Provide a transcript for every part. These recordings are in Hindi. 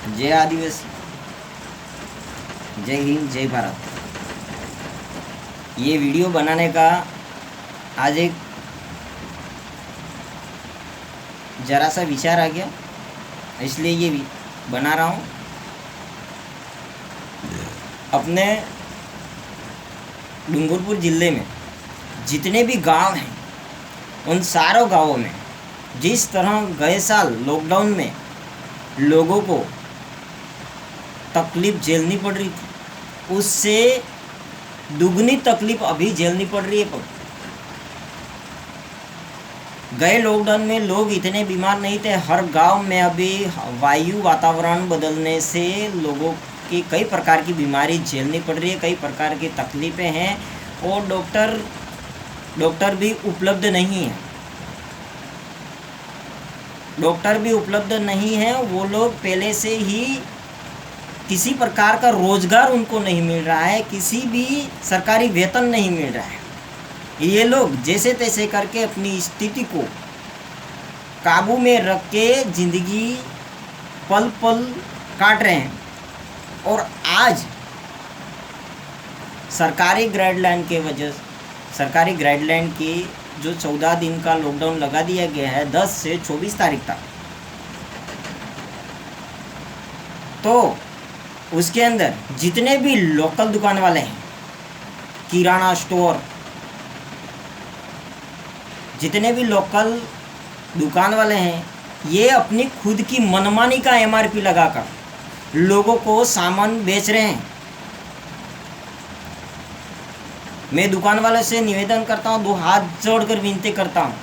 जय आदिवासी, जय हिंद, जय भारत। ये वीडियो बनाने का आज एक ज़रा सा विचार आ गया, इसलिए ये बना रहा हूँ। अपने डूंगरपुर ज़िले में जितने भी गांव हैं, उन सारों गांवों में जिस तरह गए साल लॉकडाउन में लोगों को तकलीफ़ झेलनी पड़ रही थी, उससे दुगनी तकलीफ़ अभी झेलनी पड़ रही है। पर गए लॉकडाउन में लोग इतने बीमार नहीं थे। हर गांव में अभी वायु वातावरण बदलने से लोगों की कई प्रकार की बीमारी झेलनी पड़ रही है, कई प्रकार की तकलीफ़ें हैं और डॉक्टर भी उपलब्ध नहीं है। डॉक्टर भी उपलब्ध नहीं है। वो लोग पहले से ही किसी प्रकार का रोज़गार उनको नहीं मिल रहा है, किसी भी सरकारी वेतन नहीं मिल रहा है। ये लोग जैसे तैसे करके अपनी स्थिति को काबू में रख के ज़िंदगी पल पल काट रहे हैं। और आज सरकारी गाइडलाइन की जो 14 दिन का लॉकडाउन लगा दिया गया है 10 से 24 तारीख तक, तो उसके अंदर जितने भी लोकल दुकान वाले हैं, किराना स्टोर, जितने भी लोकल दुकान वाले हैं, ये अपनी खुद की मनमानी का एमआरपी लगाकर लोगों को सामान बेच रहे हैं। मैं दुकान वाले से निवेदन करता हूँ, 2 हाथ जोड़कर विनती करता हूँ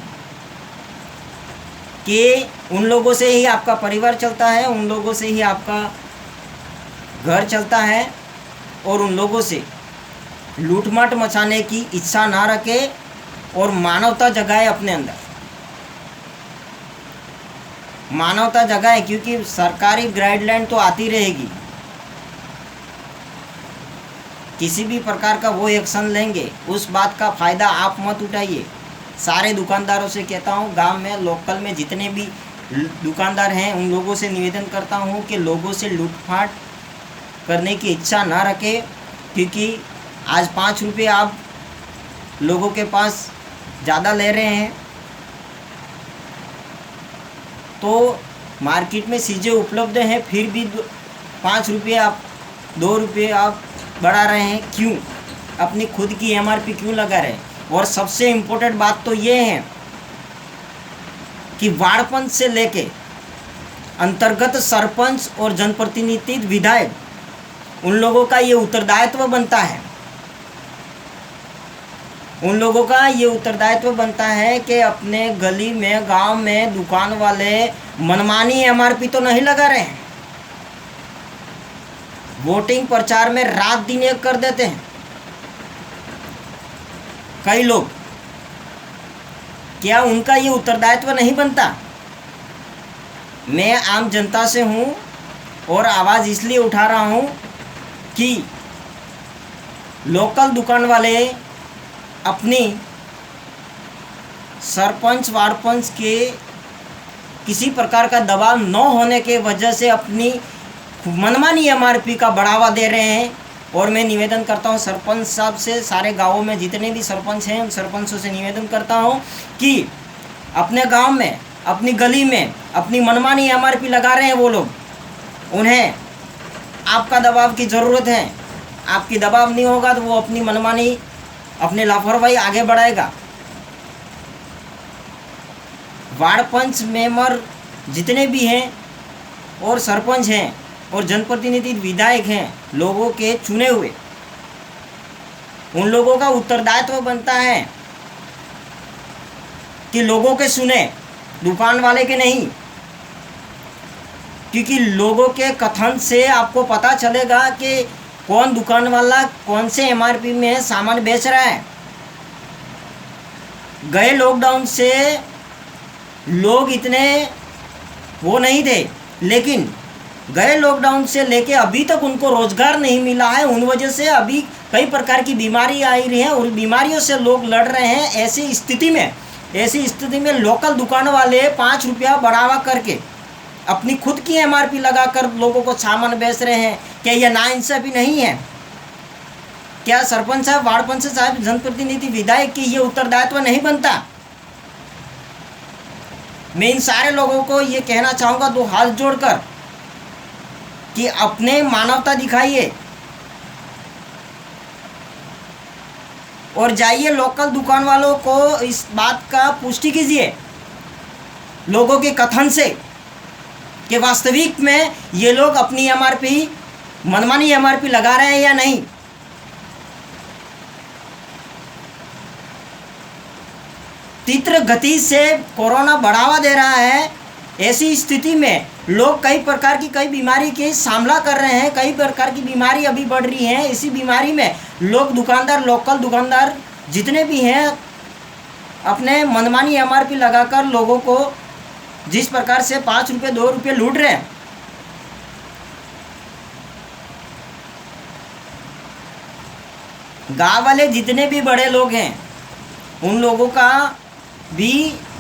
कि उन लोगों से ही आपका परिवार चलता है, उन लोगों से ही आपका घर चलता है, और उन लोगों से लूटमाट मचाने की इच्छा ना रखे और मानवता जगाए अपने अंदर, मानवता जगाए। क्योंकि सरकारी गाइडलाइन तो आती रहेगी, किसी भी प्रकार का वो एक्शन लेंगे, उस बात का फ़ायदा आप मत उठाइए। सारे दुकानदारों से कहता हूँ, गांव में लोकल में जितने भी दुकानदार हैं, उन लोगों से निवेदन करता हूँ कि लोगों से लूटपाट करने की इच्छा ना रखें। क्योंकि आज 5 रुपये आप लोगों के पास ज़्यादा ले रहे हैं, तो मार्केट में चीज़ें उपलब्ध हैं, फिर भी 5 रुपये आप 2 रुपये आप बढ़ा रहे हैं। क्यों? अपनी खुद की एमआरपी क्यों लगा रहे हैं? और सबसे इम्पोर्टेंट बात तो ये है कि वार्ड से लेके अंतर्गत सरपंच और जनप्रतिनिधि विधायक, उन लोगों का ये उत्तरदायित्व बनता है, उन लोगों का ये उत्तरदायित्व बनता है कि अपने गली में, गांव में दुकान वाले मनमानी एमआरपी तो नहीं लगा रहे हैं। वोटिंग प्रचार में रात दिन एक कर देते हैं कई लोग। क्या उनका ये उत्तरदायित्व नहीं बनता? मैं आम जनता से हूँ और आवाज़ इसलिए उठा रहा हूँ कि लोकल दुकान वाले अपनी सरपंच वार्डपंच के किसी प्रकार का दबाव न होने के वजह से अपनी मनमानी एमआरपी का बढ़ावा दे रहे हैं। और मैं निवेदन करता हूं सरपंच साहब से, सारे गांवों में जितने भी सरपंच हैं, उन सरपंचों से निवेदन करता हूं कि अपने गांव में, अपनी गली में अपनी मनमानी एमआरपी लगा रहे हैं वो लोग, उन्हें आपका दबाव की ज़रूरत है। आपकी दबाव नहीं होगा तो वो अपनी मनमानी, अपनी लापरवाही आगे बढ़ाएगा। वार्ड पंच मेंबर जितने भी हैं और सरपंच हैं और जनप्रतिनिधि विधायक हैं, लोगों के चुने हुए, उन लोगों का उत्तरदायित्व बनता है कि लोगों के सुने, दुकान वाले के नहीं। क्योंकि लोगों के कथन से आपको पता चलेगा कि कौन दुकान वाला कौन से एमआरपी में सामान बेच रहा है। गए लॉकडाउन से लोग इतने वो नहीं थे, लेकिन गए लॉकडाउन से लेके अभी तक उनको रोज़गार नहीं मिला है। उन वजह से अभी कई प्रकार की बीमारी आ रही है और बीमारियों से लोग लड़ रहे हैं। ऐसी स्थिति में लोकल दुकान वाले 5 रुपया बढ़ावा करके अपनी खुद की एमआरपी लगाकर लोगों को सामान बेच रहे हैं, क्या यह नाइंसाफी नहीं है? क्या सरपंच साहब, वार्ड पंच साहब, जनप्रतिनिधि, विधायक की ये उत्तरदायित्व नहीं बनता? मैं इन सारे लोगों को ये कहना चाहूँगा दो हाथ जोड़कर कि अपने मानवता दिखाइए और जाइए लोकल दुकान वालों को इस बात का पुष्टि कीजिए लोगों के कथन से कि वास्तविक में ये लोग अपनी एमआरपी, मनमानी एमआरपी लगा रहे हैं या नहीं। तीव्र गति से कोरोना बढ़ावा दे रहा है, ऐसी स्थिति में लोग कई प्रकार की कई बीमारी के सामना कर रहे हैं, कई प्रकार की बीमारी अभी बढ़ रही है। इसी बीमारी में लोग दुकानदार, लोकल दुकानदार जितने भी हैं, अपने मनमानी एमआरपी लगाकर लोगों को जिस प्रकार से 5 रुपये 2 रुपये लूट रहे हैं, गाँव वाले जितने भी बड़े लोग हैं उन लोगों का भी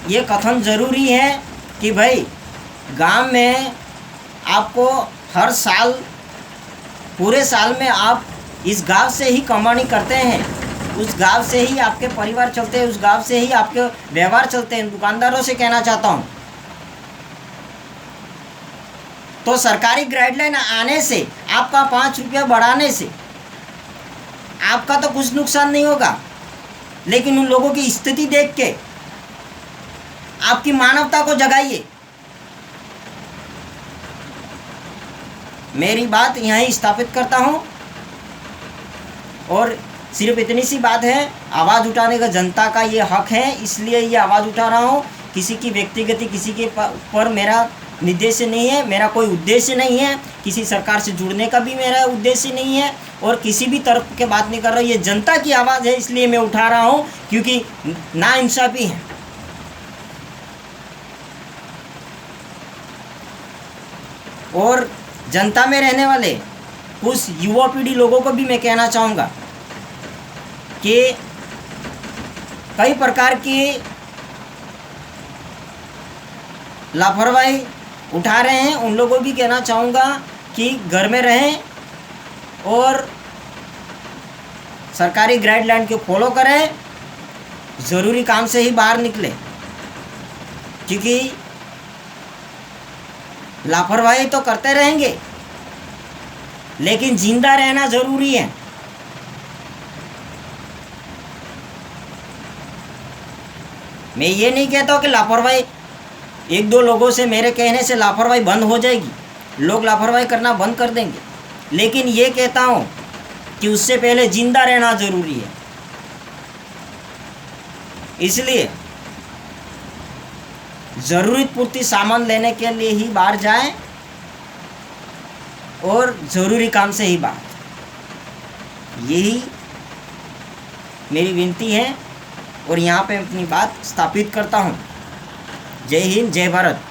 ये कथन ज़रूरी है कि भाई गांव में आपको हर साल, पूरे साल में आप इस गांव से ही कमानी करते हैं, उस गांव से ही आपके परिवार चलते हैं, उस गांव से ही आपके व्यवहार चलते हैं। दुकानदारों से कहना चाहता हूँ, तो सरकारी गाइडलाइन आने से, आपका 5 रुपया बढ़ाने से आपका तो कुछ नुकसान नहीं होगा, लेकिन उन लोगों की स्थिति देख के आपकी मानवता को जगाइए। मेरी बात यहीं स्थापित करता हूँ और सिर्फ इतनी सी बात है, आवाज़ उठाने का जनता का ये हक है, इसलिए ये आवाज़ उठा रहा हूँ। किसी की व्यक्तिगत, किसी के पर मेरा निर्देश नहीं है, मेरा कोई उद्देश्य नहीं है, किसी सरकार से जुड़ने का भी मेरा उद्देश्य नहीं है और किसी भी तरफ के बात नहीं कर रहा हूँ। ये जनता की आवाज़ है, इसलिए मैं उठा रहा हूँ, क्योंकि नाइंसाफ़ी है। और जनता में रहने वाले कुछ युवा पीढ़ी लोगों को भी मैं कहना चाहूँगा कि कई प्रकार की लापरवाही उठा रहे हैं, उन लोगों को भी कहना चाहूँगा कि घर में रहें और सरकारी गाइडलाइन को फॉलो करें, ज़रूरी काम से ही बाहर निकलें, क्योंकि लापरवाही तो करते रहेंगे लेकिन जिंदा रहना ज़रूरी है। मैं ये नहीं कहता हूँ कि लापरवाही, 1-2 लोगों से मेरे कहने से लापरवाही बंद हो जाएगी, लोग लापरवाही करना बंद कर देंगे, लेकिन ये कहता हूँ कि उससे पहले जिंदा रहना ज़रूरी है। इसलिए ज़रूरत पूर्ति सामान लेने के लिए ही बाहर जाएं और ज़रूरी काम से ही बाहर। यही मेरी विनती है और यहाँ पे अपनी बात स्थापित करता हूँ। जय हिंद, जय भारत।